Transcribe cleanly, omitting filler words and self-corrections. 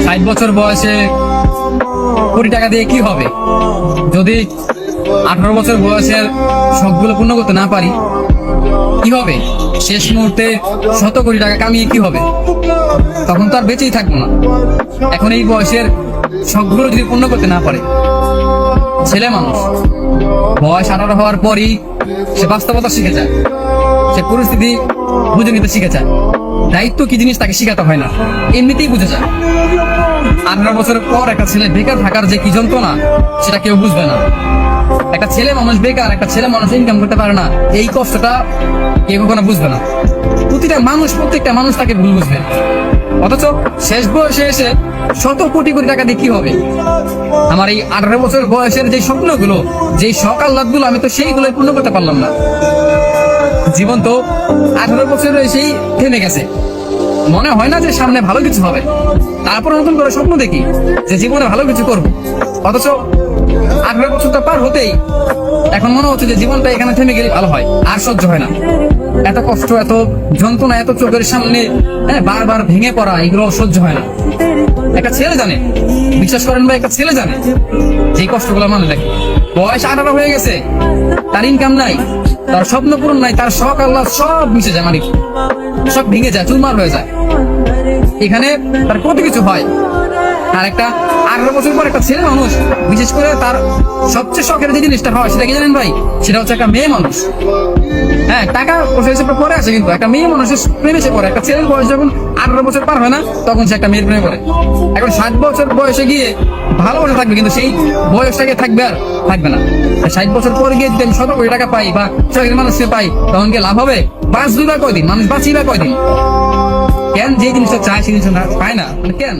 60 বছর বয়সে কোটি টাকা দিয়ে কি হবে? যদি 18 বছর বয়সের শখগুলো পূর্ণ করতে না পারি কি হবে? শেষ মুহূর্তে শত কোটি টাকা কামিয়ে কি হবে? তখন তো আর বেঁচেই থাকবো না। এখন এই বয়সের শখগুলো যদি পূর্ণ করতে না পারে, ছেলে মানুষ বয়স 18 হওয়ার পরই সে বাস্তবতা শিখে যায়, সে পরিস্থিতি বুঝে নিতে শিখে যায়। দায়িত্ব কি জিনিস তাকে শিখাতে হয় না, এমনিতেই বুঝে যায়। 18 বছরের পর একটা ছেলে বেকার থাকার যে কি যন্ত্রণা সেটা কেউ বুঝবে না। একটা ছেলে মানুষ বেকার, একটা ছেলে মানুষ ইনকাম করতে পারে না, এই কষ্টটা কেউ কখনো বুঝবে না। প্রত্যেকটা মানুষ তাকে ভুল বুঝবে। অথচ শেষ বয়সে এসে শত কোটি কোটি টাকা দিয়ে কি হবে? আমার এই 18 বছর বয়সের যে স্বপ্নগুলো, যে শখ আহ্লাদগুলো, আমি তো সেইগুলো পূর্ণ করতে পারলাম না। জীবন তো 18 বছরে এসেই থেমে গেছে। মনে হয় না যে সামনে ভালো কিছু হবে, তারপর নতুন করে স্বপ্ন দেখি যে জীবনে ভালো কিছু করব। অথচ 18 বছরটা পার হতেই এখন মনে হচ্ছে যে জীবনটা এখানে থেমে গেলে ভালো হয়। আর সহ্য হয় না, এত কষ্ট, এত যন্ত্রণা, এত চোখের সামনে বারবার ভেঙে পড়া, এগুলো সহ্য হয় না। একটা ছেলে জানে, বিশ্বাস করেন ভাই, একটা ছেলে জানে যে কষ্টগুলো মানুষ দেখে। বয়স 18 হয়ে গেছে, তার ইনকাম নাই, তার স্বপ্ন পূরণ নাই, তার শখ আল্লাহ সব মিশে যায়, মানে সব ভেঙে যায়, চুরমার হয়ে যায়। এখানে তার কত কিছু হয়। আর একটা 18 বছর পর একটা ছেলে মানুষ, বিশেষ করে তার সবচেয়ে শখের যে জিনিসটা হয় সেটা কি জানেন ভাই? সেটা হচ্ছে একটা মেয়ে মানুষ। হ্যাঁ, টাকা পয়সা হিসেবে পরে আসে, কিন্তু একটা মেয়ে মানুষের প্রেমে সে পড়ে। একটা ছেলের বয়স যখন 18 বছর পার হয় না, তখন সে একটা মেয়ের প্রেমে পড়ে। এখন 60 বছর বয়সে গিয়ে ভালোবাসা থাকবে, কিন্তু সেই বয়সটাকে থাকবে আর থাকবে না। 60 বছর পরে গিয়ে যদি আমি 100 কোটি টাকা পাই বা শখের মানুষকে পাই, তখন কি লাভ হবে? বাঁচবি বা কয়দিন? মানুষ বাঁচি বা কয়দিন? কেন যে জিনিসটা চায় সেই জিনিসটা পায় না, মানে কেন?